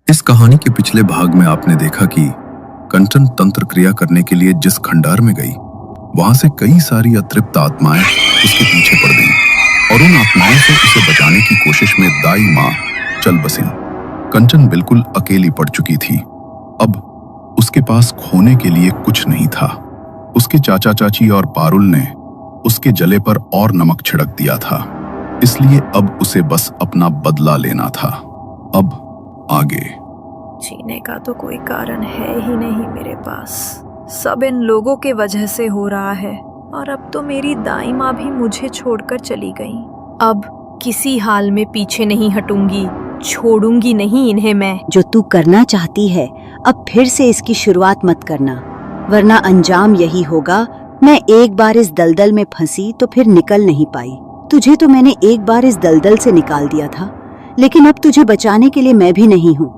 इस कहानी के पिछले भाग में आपने देखा कि कंचन तंत्र क्रिया करने के लिए जिस खंडार में गई, वहां से कई सारी अतृप्त आत्माएं उसके पीछे पड़ गईं और उन आत्माओं से उसे बचाने की कोशिश में दाई मां चल बसी। कंचन बिल्कुल अकेली पड़ चुकी थी। अब उसके पास खोने के लिए कुछ नहीं था। उसके चाचा चाची और पारुल ने उसके जले पर और नमक छिड़क दिया था, इसलिए अब उसे बस अपना बदला लेना था। अब आगे जीने का तो कोई कारण है ही नहीं मेरे पास। सब इन लोगों के वजह से हो रहा है और अब तो मेरी दाई माँ भी मुझे छोड़कर चली गई। अब किसी हाल में पीछे नहीं हटूंगी, छोड़ूंगी नहीं इन्हें मैं। जो तू करना चाहती है अब फिर से इसकी शुरुआत मत करना, वरना अंजाम यही होगा। मैं एक बार इस दलदल में फंसी तो फिर निकल नहीं पाई। तुझे तो मैंने एक बार इस दलदल से निकाल दिया था, लेकिन अब तुझे बचाने के लिए मैं भी नहीं हूँ।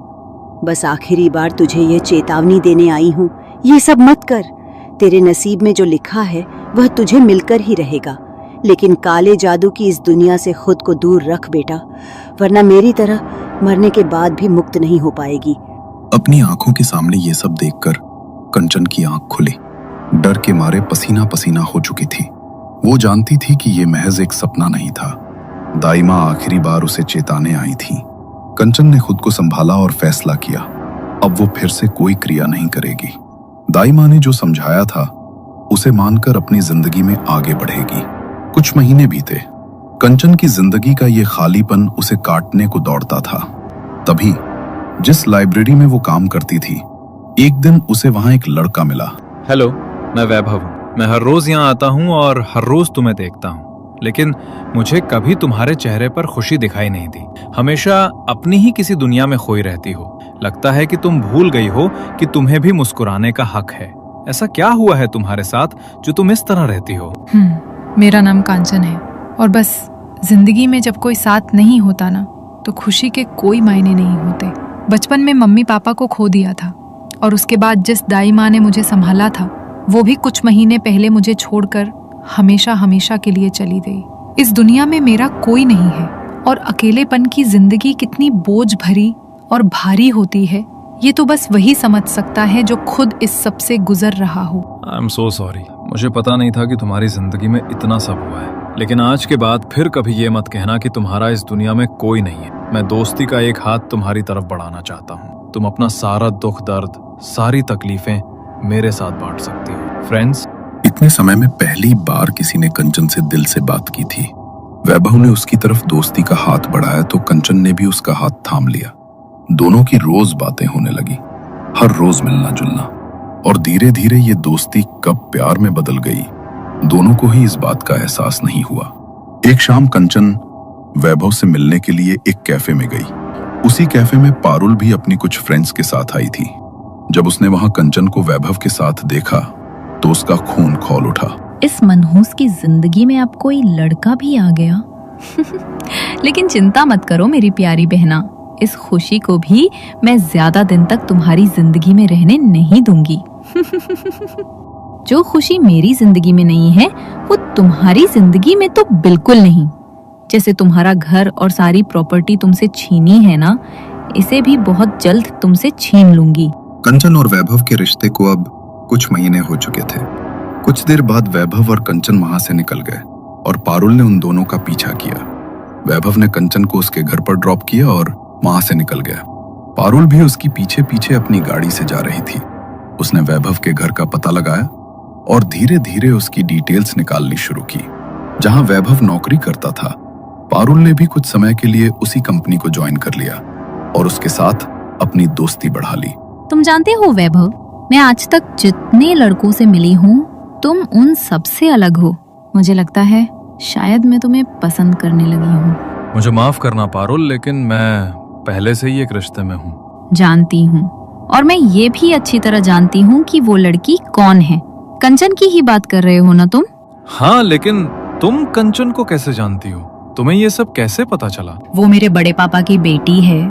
बस आखिरी बार तुझे ये चेतावनी देने आई हूँ, ये सब मत कर। तेरे नसीब में जो लिखा है वह तुझे मिलकर ही रहेगा, लेकिन काले जादू की इस दुनिया से खुद को दूर रख बेटा, वरना मेरी तरह मरने के बाद भी मुक्त नहीं हो पाएगी। अपनी आंखों के सामने ये सब देखकर कंचन की आंख खुली। डर के मारे पसीना पसीना हो चुकी थी। वो जानती थी कि ये महज एक सपना नहीं था। दाई मां आखिरी बार उसे चेताने आई थी। कंचन ने खुद को संभाला और फैसला किया, अब वो फिर से कोई क्रिया नहीं करेगी। दाई मां ने जो समझाया था उसे मानकर अपनी जिंदगी में आगे बढ़ेगी। कुछ महीने बीते। कंचन की जिंदगी का ये खालीपन उसे काटने को दौड़ता था। तभी जिस लाइब्रेरी में वो काम करती थी, एक दिन उसे वहां एक लड़का मिला। हेलो, मैं वैभव हूँ। मैं हर रोज यहाँ आता हूँ और हर रोज तुम्हें देखता हूँ, लेकिन मुझे कभी तुम्हारे चेहरे पर खुशी दिखाई नहीं दी। हमेशा अपनी ही किसी दुनिया में खोई रहती हो। लगता है कि तुम भूल गई हो कि तुम्हें भी मुस्कुराने का हक है। ऐसा क्या हुआ है तुम्हारे साथ जो तुम इस तरह रहती हो? मेरा नाम कांचन है और बस जिंदगी में जब कोई साथ नहीं होता ना, तो खुशी के कोई मायने नहीं होते। बचपन में मम्मी पापा को खो दिया था और उसके बाद जिस दाई माँ ने मुझे संभाला था, वो भी कुछ महीने पहले मुझे छोड़कर हमेशा हमेशा के लिए चली गई। इस दुनिया में मेरा कोई नहीं है और अकेलेपन की जिंदगी कितनी बोझ भरी और भारी होती है, ये तो बस वही समझ सकता है जो खुद इस सब से गुजर रहा हो। I am so sorry. मुझे पता नहीं था कि तुम्हारी जिंदगी में इतना सब हुआ है, लेकिन आज के बाद फिर कभी ये मत कहना कि तुम्हारा इस दुनिया में कोई नहीं है। मैं दोस्ती का एक हाथ तुम्हारी तरफ बढ़ाना चाहता हूँ। तुम अपना सारा दुख दर्द, सारी तकलीफें मेरे साथ बांट सकती हो। फ्रेंड्स, इतने समय में पहली बार किसी ने कंचन से दिल से बात की थी। वैभव ने उसकी तरफ दोस्ती का हाथ बढ़ाया तो कंचन ने भी उसका हाथ थाम लिया। दोनों की रोज बातें होने लगी, हर रोज मिलना जुलना, और धीरे धीरे ये दोस्ती कब प्यार में बदल गई, दोनों को ही इस बात का एहसास नहीं हुआ। एक शाम कंचन वैभव से मिलने के लिए एक कैफे में गई। उसी कैफे में पारुल भी अपनी कुछ फ्रेंड्स के साथ आई थी। जब उसने वहां कंचन को वैभव के साथ देखा तो उसका खून खौल उठा। इस मनहूस की जिंदगी में अब कोई लड़का भी आ गया। लेकिन चिंता मत करो मेरी प्यारी बहना, इस खुशी को भी मैं ज्यादा दिन तक तुम्हारी जिंदगी में रहने नहीं दूंगी। जो खुशी मेरी जिंदगी में नहीं है वो तुम्हारी जिंदगी में तो बिल्कुल नहीं। जैसे तुम्हारा घर और सारी प्रॉपर्टी तुमसे छीनी है ना, इसे भी बहुत जल्द तुमसे छीन लूंगी। कंचन और वैभव के रिश्ते को अब कुछ महीने हो चुके थे। कुछ देर बाद वैभव और कंचन वहां से निकल गए और पारुल ने उन दोनों का पीछा किया। वैभव ने कंचन को उसके घर पर ड्रॉप किया और वहां से निकल गया। पारुल भी उसकी पीछे पीछे अपनी गाड़ी से जा रही थी। उसने वैभव के घर का पता लगाया और धीरे धीरे उसकी डिटेल्स निकालनी शुरू की, जहां वैभव नौकरी करता था। पारुल ने भी कुछ समय के लिए उसी कंपनी को ज्वाइन कर लिया और उसके साथ अपनी दोस्ती बढ़ा ली। तुम जानते हो वैभव, मैं आज तक जितने लड़कों से मिली हूँ, तुम उन सब से अलग हो। मुझे लगता है शायद मैं तुम्हें पसंद करने लगी हूँ। मुझे माफ करना पारुल, लेकिन मैं पहले से ही एक रिश्ते में हूँ। जानती हूँ, और मैं ये भी अच्छी तरह जानती हूँ कि वो लड़की कौन है। कंचन की ही बात कर रहे हो ना तुम? हाँ, लेकिन तुम कंचन को कैसे जानती हो? तुम्हें ये सब कैसे पता चला? वो मेरे बड़े पापा की बेटी है,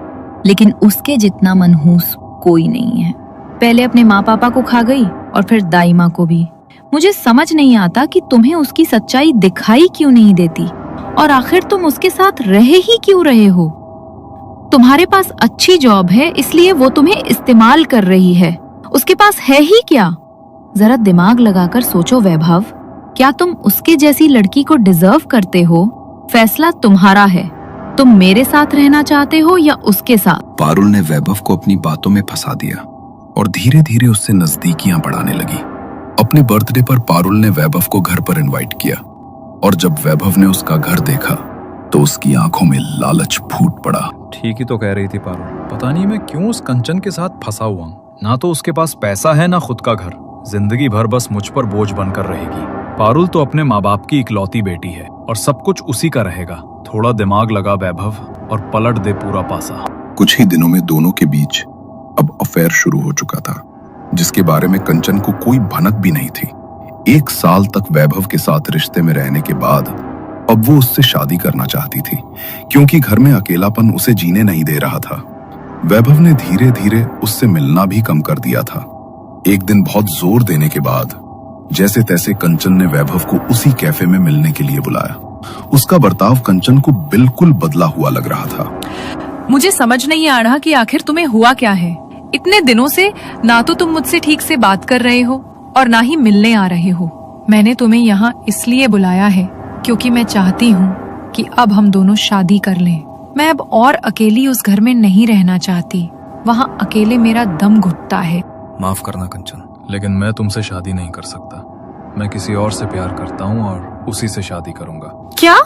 लेकिन उसके जितना मनहूस कोई नहीं है। पहले अपने माँ पापा को खा गई और फिर दाई माँ को भी। मुझे समझ नहीं आता कि तुम्हें उसकी सच्चाई दिखाई क्यों नहीं देती और आखिर तुम उसके साथ रहे ही क्यों रहे हो। तुम्हारे पास अच्छी जॉब है इसलिए वो तुम्हें इस्तेमाल कर रही है। उसके पास है ही क्या? जरा दिमाग लगाकर सोचो वैभव, क्या तुम उसके जैसी लड़की को डिजर्व करते हो? फैसला तुम्हारा है। तुम मेरे साथ रहना चाहते हो या उसके साथ? पारुल ने वैभव को अपनी बातों में फंसा दिया और धीरे धीरे उससे नजदीकियां बढ़ाने लगी। अपने बर्थडे पर पारुल ने वैभव को घर पर इनवाइट किया और जब वैभव ने उसका घर देखा तो उसकी आंखों में लालच फूट पड़ा। ठीक ही तो कह रही थी पारुल, पता नहीं मैं क्यों उस कंचन के साथ फंसा हुआ हूँ। ना तो उसके पास पैसा है ना खुद का घर, जिंदगी भर बस मुझ पर बोझ बनकर रहेगी। पारुल तो अपने माँ बाप की इकलौती बेटी है और सब कुछ उसी का रहेगा। थोड़ा दिमाग लगा वैभव और पलट दे पूरा पासा। कुछ ही दिनों में दोनों के बीच अब अफेयर शुरू हो चुका था, जिसके बारे में कंचन को कोई भनक भी नहीं थी। 1 साल तक वैभव के साथ रिश्ते में रहने के बाद अब वो उससे शादी करना चाहती थी, क्योंकि घर में अकेलापन उसे जीने नहीं दे रहा था। वैभव ने धीरे धीरे उससे मिलना भी कम कर दिया था। एक दिन बहुत जोर देने के बाद जैसे तैसे कंचन ने वैभव को उसी कैफे में मिलने के लिए बुलाया। उसका बर्ताव कंचन को बिल्कुल बदला हुआ लग रहा था। मुझे समझ नहीं आ रहा कि आखिर तुम्हें हुआ क्या है। इतने दिनों से ना तो तुम मुझसे ठीक से बात कर रहे हो और ना ही मिलने आ रहे हो। मैंने तुम्हें यहाँ इसलिए बुलाया है क्योंकि मैं चाहती हूँ कि अब हम दोनों शादी कर लें। मैं अब और अकेली उस घर में नहीं रहना चाहती। वहाँ अकेले मेरा दम घुटता है। माफ करना कंचन, लेकिन मैं तुमसे शादी नहीं कर सकता। मैं किसी और से प्यार करता हूँ और उसी से शादी करूंगा। क्या?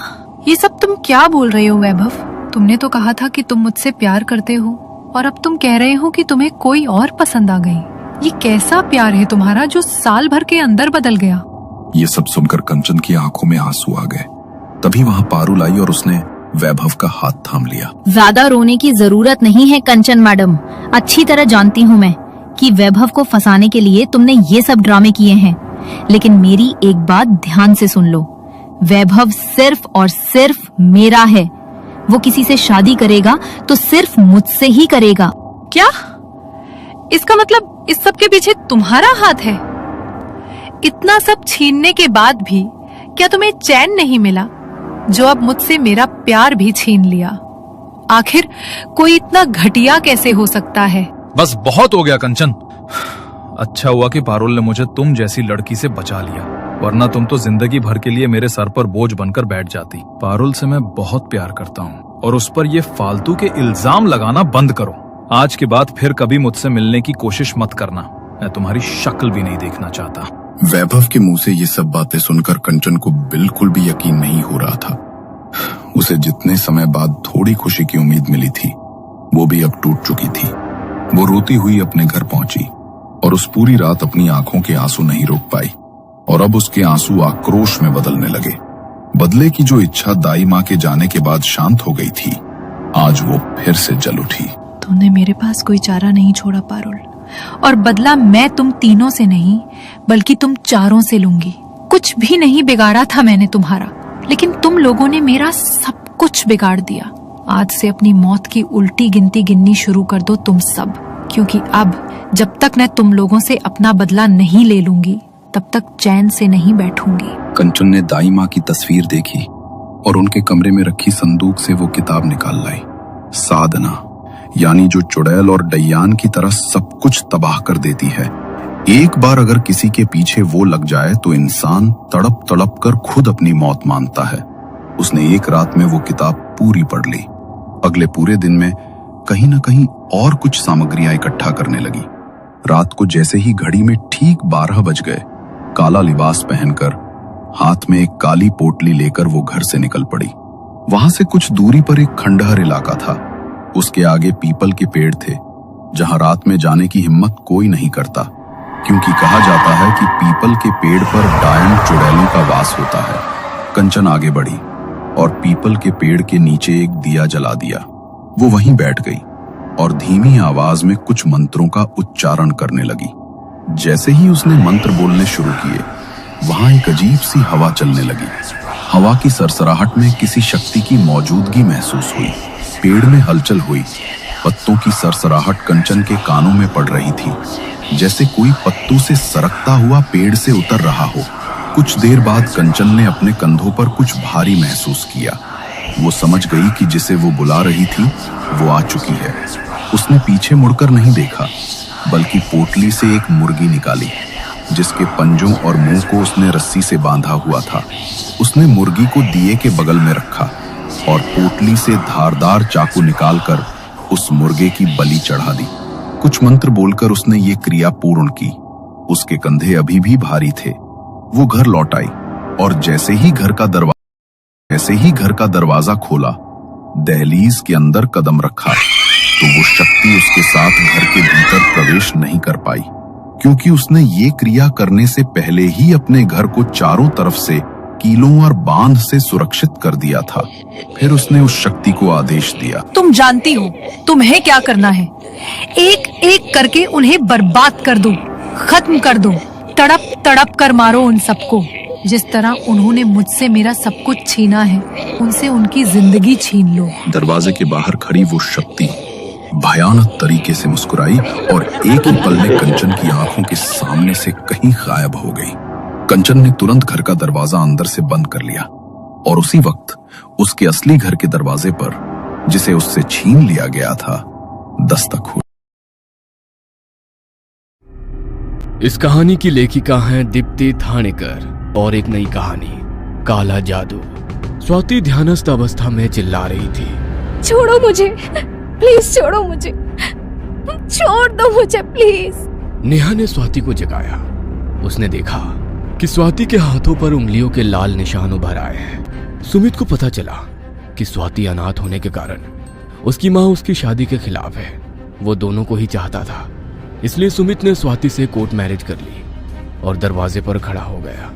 ये सब तुम क्या बोल रहे हो वैभव? तुमने तो कहा था कि तुम मुझसे प्यार करते हो और अब तुम कह रहे हो कि तुम्हें कोई और पसंद आ गई। ये कैसा प्यार है तुम्हारा जो साल भर के अंदर बदल गया? ये सब सुनकर कंचन की आंखों में आंसू आ गए। तभी वहां पारुल आई और उसने वैभव का हाथ थाम लिया। ज्यादा रोने की जरूरत नहीं है कंचन मैडम। अच्छी तरह जानती हूँ मैं कि वैभव को फंसाने के लिए तुमने ये सब ड्रामे किए हैं, लेकिन मेरी एक बात ध्यान से सुन लो। वैभव सिर्फ और सिर्फ मेरा है। वो किसी से शादी करेगा तो सिर्फ मुझसे ही करेगा। क्या? इसका मतलब इस सब के पीछे तुम्हारा हाथ है? इतना सब छीनने के बाद भी क्या तुम्हें चैन नहीं मिला, जो अब मुझसे मेरा प्यार भी छीन लिया? आखिर कोई इतना घटिया कैसे हो सकता है? बस बहुत हो गया कंचन। अच्छा हुआ कि पारुल ने मुझे तुम जैसी लड़की से बचा लिया, वरना तुम तो जिंदगी भर के लिए मेरे सर पर बोझ बनकर बैठ जाती। पारुल से मैं बहुत प्यार करता हूँ और उस पर ये फालतू के इल्जाम लगाना बंद करो। आज के बाद फिर कभी मुझसे मिलने की कोशिश मत करना। मैं तुम्हारी शक्ल भी नहीं देखना चाहता। वैभव के मुंह से ये सब बातें सुनकर कंचन को बिल्कुल भी यकीन नहीं हो रहा था। उसे जितने समय बाद थोड़ी खुशी की उम्मीद मिली थी, वो भी अब टूट चुकी थी। वो रोती हुई अपने घर पहुंची और उस पूरी रात अपनी आंखों के आंसू नहीं रोक पाई और अब उसके आंसू आक्रोश में बदलने लगे। बदले की जो इच्छा दाई माँ के जाने के बाद शांत हो गई थी, आज वो फिर से जल उठी। तुमने मेरे पास कोई चारा नहीं छोड़ा पारुल, और बदला मैं तुम तीनों से नहीं बल्कि तुम चारों से लूंगी। कुछ भी नहीं बिगाड़ा था मैंने तुम्हारा, लेकिन तुम लोगों ने मेरा सब कुछ बिगाड़ दिया। आज से अपनी मौत की उल्टी गिनती गिननी शुरू कर दो तुम सब, क्योंकि अब जब तक मैं तुम लोगों से अपना बदला नहीं ले लूंगी तब तक चैन से नहीं बैठूंगी। कंचन ने दाई माँ की तस्वीर देखी और उनके कमरे में रखी संदूक से वो किताब निकाल लाई। साधना, यानी जो चुड़ैल और डैयान की तरह सब कुछ तबाह कर देती है। एक बार अगर किसी के पीछे वो लग जाए तो इंसान तड़प तड़प कर खुद अपनी मौत मानता है। उसने एक रात में वो किताब पूरी पढ़ ली। अगले पूरे दिन में कहीं न कहीं और कुछ सामग्रियां इकट्ठा करने लगी। रात को जैसे ही घड़ी में ठीक 12 बज गए, काला लिबास पहनकर हाथ में एक काली पोटली लेकर वो घर से निकल पड़ी। वहां से कुछ दूरी पर एक खंडहर इलाका था। उसके आगे पीपल के पेड़ थे, जहां रात में जाने की हिम्मत कोई नहीं करता, क्योंकि कहा जाता है कि पीपल के पेड़ पर डायन चुड़ैलों का वास होता है। कंचन आगे बढ़ी और पीपल के पेड़ के नीचे एक दिया जला दिया। वो वहीं बैठ गई और धीमी आवाज में कुछ मंत्रों का उच्चारण करने लगी। जैसे ही उसने मंत्र बोलने शुरू किए, वहां एक अजीब सी हवा चलने लगी। हवा की सरसराहट में किसी शक्ति की मौजूदगी महसूस हुई। पेड़ में हलचल हुई। पत्तों की सरसराहट कंचन के कानों में पड़ रही थी, जैसे कोई पत्तों से सरकता हुआ पेड़ से उतर रहा हो। कुछ देर बाद कंचन ने अपने कंधों पर कुछ भारी महसूस किया। वो समझ गई कि जिसे वो बुला रही थी वो आ चुकी है। उसने पीछे मुड़कर नहीं देखा, बल्कि पोटली से एक मुर्गी निकाली जिसके पंजों और मुंह को उसने रस्सी से बांधा हुआ था। उसने मुर्गी को दिए के बगल में रखा और पोटली से धारदार चाकू निकालकर उस मुर्गे की बलि चढ़ा दी। कुछ मंत्र बोलकर उसने ये क्रिया पूर्ण की। उसके कंधे अभी भी भारी थे। वो घर लौट आई और जैसे ही घर का दरवाजा खोला, दहलीज के अंदर कदम रखा, तो वो शक्ति उसके साथ घर के भीतर प्रवेश नहीं कर पाई, क्योंकि उसने ये क्रिया करने से पहले ही अपने घर को चारों तरफ से कीलों और बांध से सुरक्षित कर दिया था। फिर उसने उस शक्ति को आदेश दिया, तुम जानती हो तुम्हें क्या करना है। एक एक करके उन्हें बर्बाद कर दो, खत्म कर दो, तड़प तड़प कर मारो उन सबको। जिस तरह उन्होंने मुझसे मेरा सब कुछ छीना है, उनसे उनकी जिंदगी छीन लो। दरवाजे के बाहर खड़ी वो शक्ति भयानक तरीके से मुस्कुराई और एक ही पल में कंचन की आंखों के सामने से कहीं गायब हो गई। कंचन ने तुरंत घर का दरवाजा अंदर से बंद कर लिया और उसी वक्त उसके असली घर के दरवाजे पर, जिसे उससे छीन लिया गया था, दस्तक हुई। इस कहानी की लेखिका हैं दीप्ति थानेकर और एक नई कहानी काला जादू। स्वाति ध्यानस्थ अवस्था में चिल्ला रही थी, छोड़ो मुझे, प्लीज छोड़ो मुझे, छोड़ दो मुझे प्लीज। नेहा ने स्वाति को जगाया। उसने देखा कि स्वाति के हाथों पर उंगलियों के लाल निशान उभर आए हैं। सुमित को पता चला कि स्वाति अनाथ होने के कारण उसकी माँ उसकी शादी के खिलाफ है। वो दोनों को ही चाहता था, इसलिए सुमित ने स्वाति से कोर्ट मैरिज कर ली और दरवाजे पर खड़ा हो गया।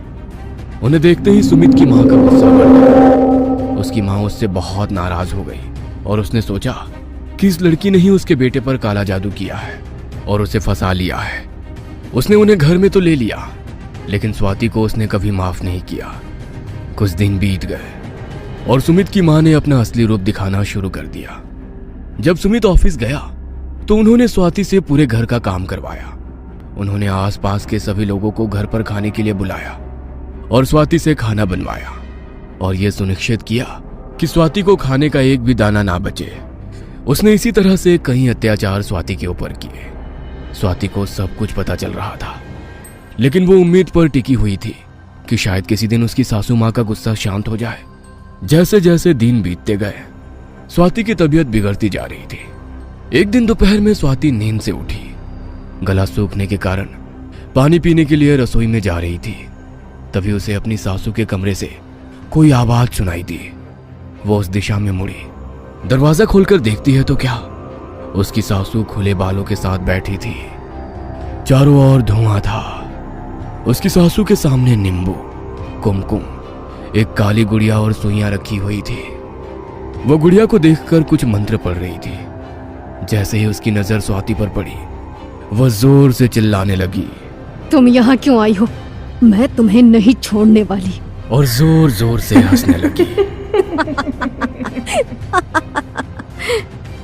उन्हें देखते ही सुमित की माँ का गुस्सा बढ़ गया। उसकी माँ उससे बहुत नाराज हो गई और उसने सोचा कि इस लड़की ने ही उसके बेटे पर काला जादू किया है और उसे फंसा लिया है। उसने उन्हें घर में तो ले लिया, लेकिन स्वाति को उसने कभी माफ नहीं किया। कुछ दिन बीत गए और सुमित की माँ ने अपना असली रूप दिखाना शुरू कर दिया। जब सुमित ऑफिस गया तो उन्होंने स्वाति से पूरे घर का काम करवाया। उन्होंने आसपास के सभी लोगों को घर पर खाने के लिए बुलाया और स्वाति से खाना बनवाया और यह सुनिश्चित किया कि स्वाति को खाने का एक भी दाना ना बचे। उसने इसी तरह से कई अत्याचार स्वाति के ऊपर किए। स्वाति को सब कुछ पता चल रहा था, लेकिन वो उम्मीद पर टिकी हुई थी कि शायद किसी दिन उसकी सासू माँ का गुस्सा शांत हो जाए। जैसे जैसे दिन बीतते गए, स्वाति की तबीयत बिगड़ती जा रही थी। एक दिन दोपहर में स्वाति नींद से उठी। गला सूखने के कारण पानी पीने के लिए रसोई में जा रही थी। तभी उसे अपनी सासू के कमरे से कोई आवाज सुनाई दी। वो उस दिशा में मुड़ी। दरवाजा खोलकर देखती है तो क्या, उसकी सासू खुले बालों के साथ बैठी थी। चारों ओर धुआं था। उसकी सासू के सामने नींबू, कुमकुम, एक काली गुड़िया और सुइयां रखी हुई थी। वो गुड़िया को देखकर कुछ मंत्र पढ़ रही थी। जैसे ही उसकी नजर स्वाति पर पड़ी, वह जोर से चिल्लाने लगी, तुम यहाँ क्यों आई हो? मैं तुम्हें नहीं छोड़ने वाली। और जोर जोर से हंसने लगी।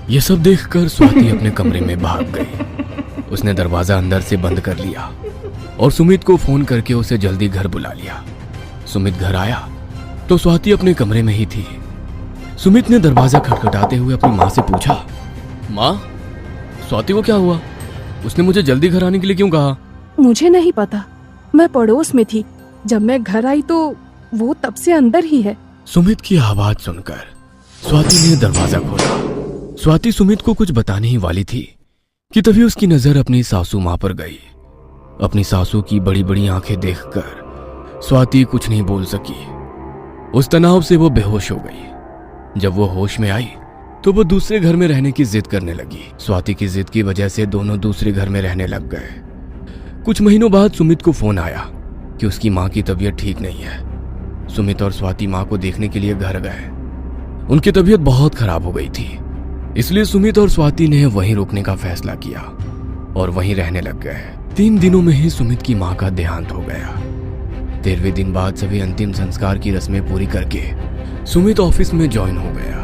ये सब देखकर स्वाति अपने कमरे में भाग गई। उसने दरवाजा अंदर से बंद कर लिया और सुमित को फोन करके उसे जल्दी घर बुला लिया। सुमित घर आया तो स्वाति अपने कमरे में ही थी। सुमित ने दरवाजा खटखटाते हुए अपनी माँ से पूछा, माँ, स्वाति को क्या हुआ? उसने मुझे जल्दी घर आने के लिए क्यों कहा? मुझे नहीं पता, मैं पड़ोस में थी। जब मैं घर आई तो वो तब से अंदर ही है। सुमित की आवाज सुनकर स्वाति ने दरवाजा खोला। स्वाति सुमित को कुछ बताने ही वाली थी कि तभी उसकी नजर अपनी सासू माँ पर गई। अपनी सासू की बड़ी बड़ी आंखें देखकर स्वाति कुछ नहीं बोल सकी। उस तनाव से वो बेहोश हो गई। जब वो होश में आई तो वो दूसरे घर में रहने की जिद करने लगी। स्वाति की जिद की वजह से दोनों दूसरे घर में रहने लग गए। कुछ महीनों बाद सुमित को फोन आया कि उसकी माँ की तबीयत ठीक नहीं है। सुमित और स्वाति माँ को देखने के लिए घर गए। उनकी तबीयत बहुत खराब हो गई थी, इसलिए सुमित और स्वाति ने वहीं रुकने का फैसला किया और वहीं रहने लग गए। 3 दिनों में ही सुमित की माँ का देहांत हो गया। 13वें दिन बाद सभी अंतिम संस्कार की रस्में पूरी करके सुमित ऑफिस में ज्वाइन हो गया।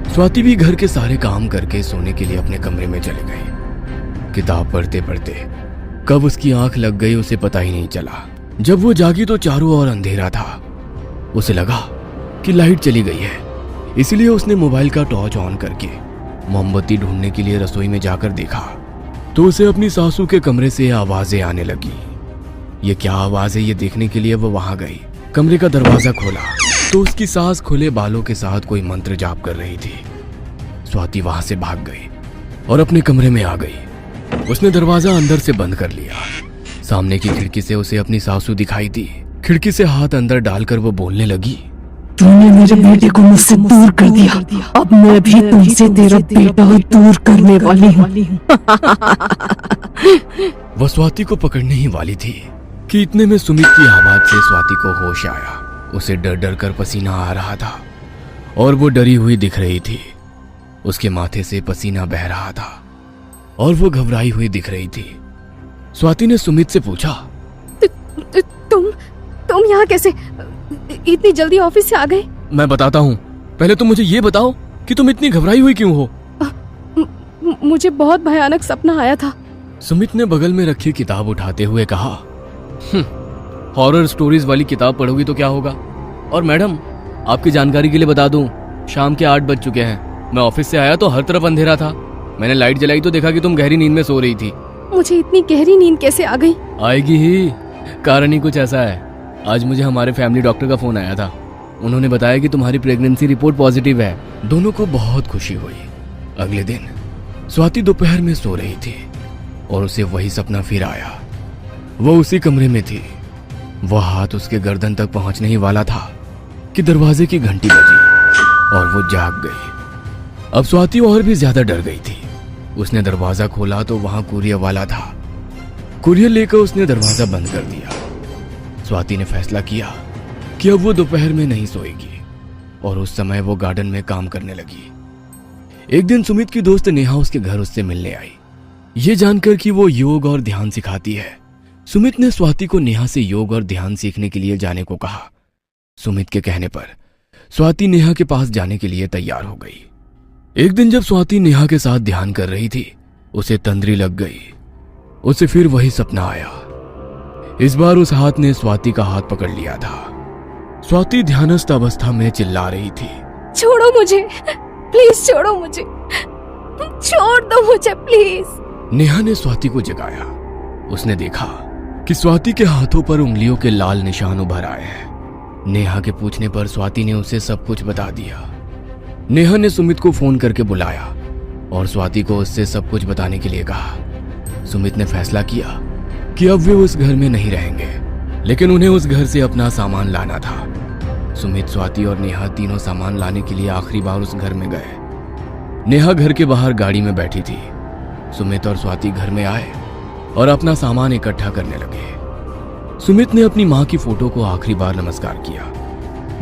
स्वाति भी घर के सारे काम करके सोने के लिए अपने कमरे में चली गई। किताब पढ़ते पढ़ते कब उसकी आंख लग गई उसे पता ही नहीं चला। जब वो जागी तो चारों ओर अंधेरा था। उसे लगा कि लाइट चली गई है, इसलिए उसने मोबाइल का टॉर्च ऑन करके मोमबत्ती ढूंढने के लिए रसोई में जाकर देखा तो उसे अपनी सासू के कमरे से आवाजें आने लगी। ये क्या आवाज है ये देखने के लिए वो वहां गई। कमरे का दरवाजा खोला तो उसकी सास खुले बालों के साथ कोई मंत्र जाप कर रही थी। स्वाति वहां से भाग गई और अपने कमरे में आ गई। उसने दरवाजा अंदर से बंद कर लिया। सामने की खिड़की से उसे अपनी सासू दिखाई दी। खिड़की से हाथ अंदर डालकर वो बोलने लगी, तूने मेरे बेटे को मुझसे दूर कर दिया, अब मैं भी तुमसे तेरा बेटा दूर करने वाली हूँ। वह स्वाति को पकड़ने ही वाली थी कि इतने में सुमित की आवाज से स्वाति को होश आया। उसे डर डर कर पसीना आ रहा था और वो डरी हुई दिख रही थी। उसके माथे से पसीना बह रहा था और वो घबराई हुई दिख रही थी। स्वाति ने सुमित से पूछा, तुम यहाँ कैसे? इतनी जल्दी ऑफिस से आ गए? मैं बताता हूँ, पहले तुम मुझे ये बताओ कि तुम इतनी घबराई हुई क्यों हो? मुझे बहुत भयानक सपना आया था। सुमित ने बगल में रखी किताब उठाते हुए कहा, हॉरर स्टोरीज वाली किताब पढ़ोगी तो क्या होगा? और मैडम, आपकी जानकारी के लिए बता दूं, शाम के 8 बज चुके हैं। मैं ऑफिस से आया तो हर तरफ अंधेरा था। मैंने लाइट जलाई तो देखा कि तुम गहरी नींद में सो रही थी। मुझे इतनी गहरी नींद कैसे आ गई? आएगी ही, कारण ही कुछ ऐसा है। आज मुझे हमारे फैमिली डॉक्टर का फोन आया था। उन्होंने बताया कि तुम्हारी प्रेगनेंसी रिपोर्ट पॉजिटिव है। दोनों को बहुत खुशी हुई। अगले दिन स्वाति दोपहर में सो रही थी और उसे वही सपना फिर आया। वो उसी कमरे में थी। वह हाथ उसके गर्दन तक पहुंचने ही वाला था कि दरवाजे की घंटी बजी और वो जाग गई। अब स्वाति और भी ज्यादा डर गई थी। उसने दरवाजा खोला तो वहां कुरियर वाला था। कुरियर लेकर उसने दरवाजा बंद कर दिया। स्वाति ने फैसला किया कि अब वो दोपहर में नहीं सोएगी और उस समय वो गार्डन में काम करने लगी। एक दिन सुमित की दोस्त नेहा उसके घर उससे मिलने आई। ये जानकर कि वो योग और ध्यान सिखाती है, सुमित ने स्वाति को नेहा से योग और ध्यान सीखने के लिए जाने को कहा। सुमित के कहने पर स्वाति नेहा के पास जाने के लिए तैयार हो गई। एक दिन जब स्वाति नेहा के साथ ध्यान कर रही थी, उसे तंद्री लग गई। उसे फिर वही सपना आया। इस बार उस हाथ ने स्वाति का हाथ पकड़ लिया था। स्वाति ध्यानस्थ अवस्था में चिल्ला रही थी, छोड़ो मुझे, प्लीज छोड़ो मुझे, छोड़ दो मुझे प्लीज। नेहा ने स्वाति को जगाया। उसने देखा कि स्वाति के हाथों पर उंगलियों के लाल निशान उभर आए हैं। नेहा के पूछने पर स्वाति ने उसे सब कुछ बता दिया। नेहा ने सुमित को फोन करके बुलाया और स्वाति को उससे सब कुछ बताने के लिए कहा। सुमित ने फैसला किया कि अब वे उस घर में नहीं रहेंगे, लेकिन उन्हें उस घर से अपना सामान लाना था। सुमित, स्वाति और नेहा तीनों सामान लाने के लिए आखिरी बार उस घर में गए। नेहा घर के बाहर गाड़ी में बैठी थी। सुमित और स्वाति घर में आए और अपना सामान इकट्ठा करने लगे। सुमित ने अपनी मां की फोटो को आखिरी बार नमस्कार किया।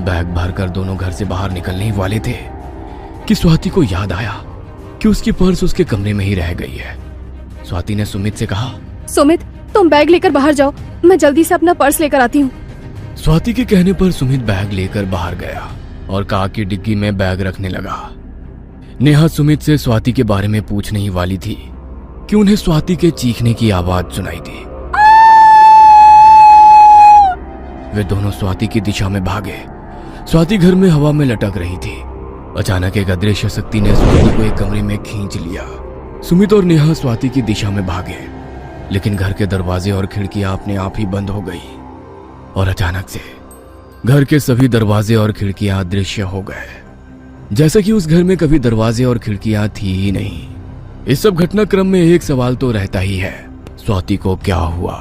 बैग भरकर दोनों घर से बाहर निकलने ही वाले थे कि स्वाति को याद आया कि उसकी पर्स उसके कमरे में ही रह गई है। स्वाति ने सुमित से कहा, सुमित, तुम बैग लेकर बाहर जाओ, मैं जल्दी से अपना पर्स लेकर आती हूँ। स्वाति के कहने पर सुमित बैग लेकर बाहर गया और कार की डिग्गी में बैग रखने लगा। नेहा सुमित से स्वाति के बारे में पूछने ही वाली थी कि उन्हें स्वाति के चीखने की आवाज सुनाई दी। वे दोनों स्वाति की दिशा में भागे। स्वाति घर में हवा में लटक रही थी। अचानक एक अदृश्य शक्ति ने स्वाति को एक कमरे में खींच लिया। सुमित और नेहा स्वाति की दिशा में भागे, लेकिन घर के दरवाजे और खिड़कियां अपने आप ही बंद हो गई और अचानक से घर के सभी दरवाजे और खिड़कियां अदृश्य हो गए, जैसा कि उस घर में कभी दरवाजे और खिड़कियां थी ही नहीं। इस सब घटनाक्रम में एक सवाल तो रहता ही है, स्वाति को क्या हुआ?